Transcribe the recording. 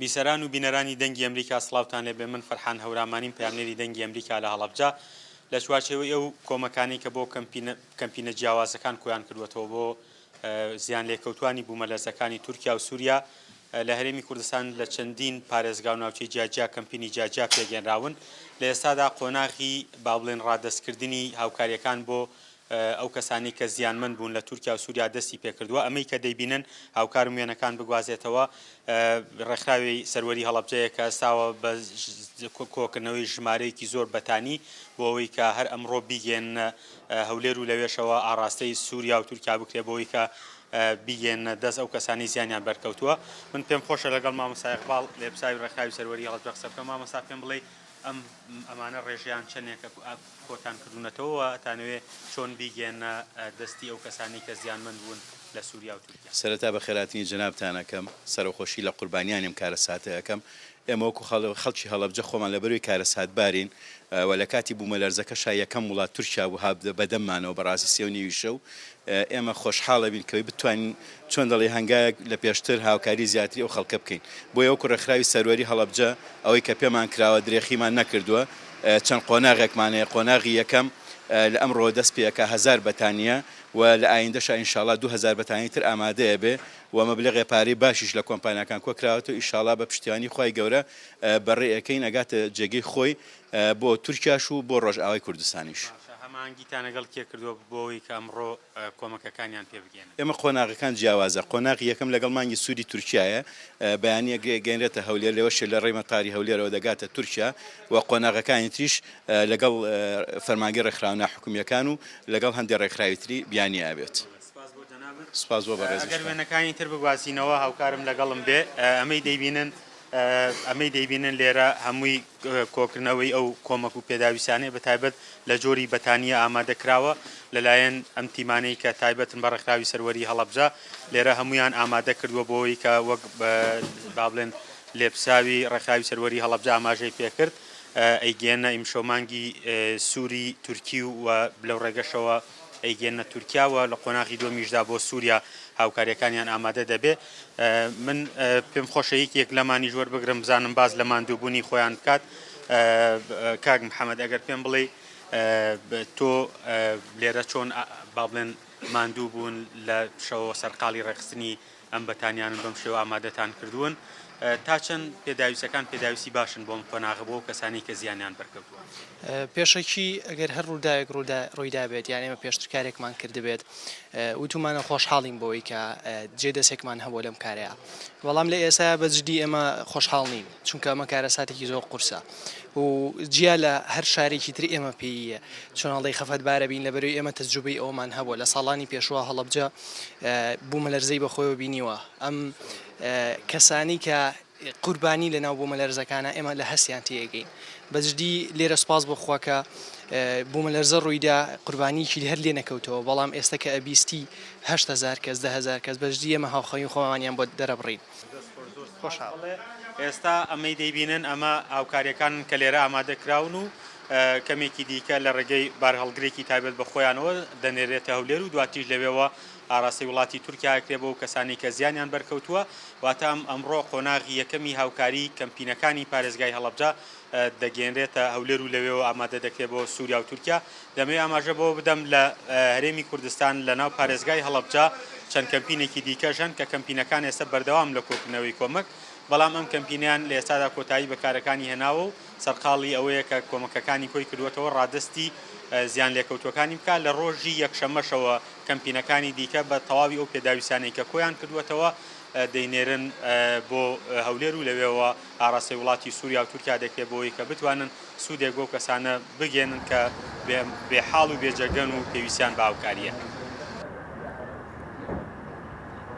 بیسەران و بینەرانی دەنگی ئەمریکا سڵاوتان لێبێ. من فەرحان هەورامانیم، پەیامنێری دەنگی ئەمریکا لە هەڵەبجە لە چوارچێوەی ئەو کۆمەکانی کە بۆ کەمپینە جیاوازەکان کۆیان کردوەتەوە بۆ زیان لێکەوتوانی بوومەلەرزەکانی تورکیا و سووریا لە هەرێمی کوردستان لە چەندین پارێزگا و ناوچەی جیاجیا کەمپینی جیاجیا پێگەێنراون. لە ئێستادا قۆناغی با بڵێن ڕادەستکردنی هاوکاریەکان بۆ ئەو کەسانی کە زیانمەند بوون لە تورکیا و سووریا دەستی پێکردووە. ئەمەی کە دەیبینن هاوکار و وێنەکان بگوازێتەوە ڕێکخراوی سەروەری هەڵەبجەیە کە ئێستاوە بە کۆکردنەوەی ژمارەیەکی زۆر بەتانی بۆ ئەوەی کە هەر ئەمڕۆ بیگەن هەولێر و لەوێشەوە ئاڕاستەی سووریا و تورکیا بکرێ بۆ ئەوەی کە بیگەێنە دەست ئەو کەسانی زیانیان بەرکەوتووە. من پێم خۆشە لەگەڵ مامۆستا ئیقباڵ لێبساوی ڕێکخراوی سەروەری هەڵەبجە قسە بکەم. مامۆستا پێم بڵێ ئەمانە ڕێژیان چەندێکە کۆتان کردوونەتەوە ئەتانەوێ چۆن بیگەێنە دەستی ئەو کەسانی کە زیانمەند بوون لە سووریا و تورکیا. سەرەتا بە خێراتنی جەنابتانەکەم سەرۆخۆشی لە قوربانیانم کارەساتەکەم. ئێمە وەکو خەڵکی هەڵەبجە خۆمان لەبەروی کارەسات بارین و لە کاتی بوومەلەرزەکە یەکەم وڵات تورکیا و بەدەممانەوە بەڕاستی 3.5 شەو ئێمە خۆشحاڵە بین کەوەی بتوانین چۆن دەڵێ هەنگایەک لە پێشتر هاوکاری زیاتری ئەو خەڵکە بکەین. بۆیە وەکو ڕێکخراوی سەروەری هەڵەبجە ئەوەی کە پێمان کراوە درێخیمان نەکردووە. چەند قۆناغێکمانەیە. قۆناغی یەکەم لە ئەمڕۆ دەست پێەکە 1000 بەتانیە و لە ئایندەشە ئینشاڵڵا 2000 بەتانی تر ئامادەیە بێ و مەبلەغی پارەی باشیش لە کۆمپانیەکان کۆکراوەتەوە. ئینشاڵڵا بە پشتیوانی خوای گەورە بەڕێەکەین ئەگاتە جێگەی خۆی بۆ تورکیاش و بۆ ڕۆژئاوای کوردستانیش. هەمانگیتان لەگەڵ کێ کردووە بۆەوەی کە ئەمڕۆ کۆمەکەکانیان پێ بگەێن؟ ئێمە قۆناغەکان جیاوازە. قۆناغی یەکەم لەگەڵ مانگی سووری تورکیایە بەیانیە گەێنرێتە هەولێر لەوەشە لە ڕێی مەتاری هەولێرەوە دەگاتە تورکیا و قۆناغەکانی تریش لەگەڵ فەرمانگەی ڕێکخراونە حکومیەکان و لەگەڵ هەندێک ڕێکخراوی تری بیانی ئابێت. سپاس بۆ بەڕێز. ئەگەر وێنەکانی تر بگوازینەوە هاوکارم لەگەڵم بێ. ئەمەی دەیبینن لێرە هەمووی کۆکردنەوەی ئەو کۆمەک و پێداویستانەیە بە تایبەت لە جۆری بەتانیە ئامادەکراوە لەلایەن ئەم تیمانەی کە تایبەتن بە ڕێکخراوی سەروەری هەڵەبجە. لێرە هەمویان ئامادە کردووە بۆەوەی کە وەک با بڵێن لێبساوی ڕێکخراوی سەروەری هەڵەبجە ئاماژەی پێکرد ئەیگەێنە ئیمشۆمانگی سووری تورکی و لەو ڕێگەشەوە ئەیگەێنە تورکیاوە لە قۆناغی دۆمیشدا بۆ سووریا هاوکاریەکانیان ئامادە دەبێ. من پێم خۆشە یەکێک لەمانی ژوەر بگرم بزانم باز لە ماندووبوونی خۆیان بکات. کاک محەممەد ئەگەر پێم بڵێ تۆ لێرە چۆن با بڵێن ماندوو بوون لە شەوە سەرقاڵی ڕێخستنی ئەم بەتانیان بەم شێوە ئامادەتان کردوون تا چەند پێداویستەکان پێداویستی باشن بۆم کۆناغە بۆ کەسانی کە زیانیان بەرکەوتووە؟ پێشەکی ئەگەر هەر ڕووداوێک ڕوویدا بێت یان ئێمە پێشتر کارێکمان کردبێت وتومانە خۆشحاڵین بۆەوەی کە جێدەسێکمان هەبوو لەم کارەیە. بەڵام لە ئێستا بەجددی ئێمە خۆشحاڵ نین چونکە ئەمە کارەساتێکی زۆر قورسە و جیا لە هەر شارێکی تر ئێمە پێیە چۆناڵی خەفەتبارە بین لەبەروی ئێمە تەجروبەی ئەومان هەبووە لە ساڵانی پێشوە هەڵەبجە بوومەلەرزەی بەخۆیەوە بینیوە. ئەم کەسانی کە قوربانی لە ناو بوومەلەرزەکانە ئێمە لە هەستیان تێگەین. بەجددی لێرە سپاس بخواکە بوومەلەرزە ڕوویدا قوربانیکی هەر لێ نەکەوتەوە بەڵام ئێستا کە ئەبیستی 8,000 کەس 10,000 کەس بەجددی ئێمە هاوخەوی خۆمانیان بۆ دەرەبڕین. ئێستا ئەمەی دەیبینن ئەمە هاوکاریەکان کە لێرە ئامادەکراون و کەمێکی دیکە لە ڕێگەی بارهەڵگرێکی تایبەت بە خۆیانەوە دەنێرێتە هەولێر و دواتیش لەوێەوە ئاڕاستی وڵاتی تورکیا کرێ بۆ کەسانی کە زیانیان بەرکەوتووە. واتە ئەمڕۆ قۆناغی یەکەمی هاوکاری کەمپینەکانی پارێزگای هەڵەبجە دەگەێنرێتە هەولێر و لەوێەوە ئامادە دەکرێت بۆ سووریا و تورکیا. دەمەوێت ئاماژە بۆ بدەم لە هەرێمی کوردستان لە ناو پارێزگای هەڵەبجە چەند کەمپینێکی دیکەژن کە کەمپینەکان ئێستا بەردەوام لە کۆکردنەوەی کۆمەک بەڵام ئەم کەمپینیان لە ئێستادا کۆتایی بەکارەکانی هێناوە و سەرقاڵی ئەوەیە کە کۆمەکەکانی کۆی کردوێتەوە ڕادستی زیان لێکەوتوەکانی بکات. لە ڕۆژی یەکشەمەشەوە کەمپینەکانی دیکە بە تەواوی ئەو پێداویستانەی کە کۆیان کردوێتەوە دەینێرن بۆ هەولێر و لەوێەوە ئاڕاستی وڵاتی سووریا و تورکیا دەکرێت بۆەوەی کە بتوانن سوودێک بۆ کەسانە بگێنن کە بێحاڵ و بێجەگەن و پێویستیان بە هاوکاریە.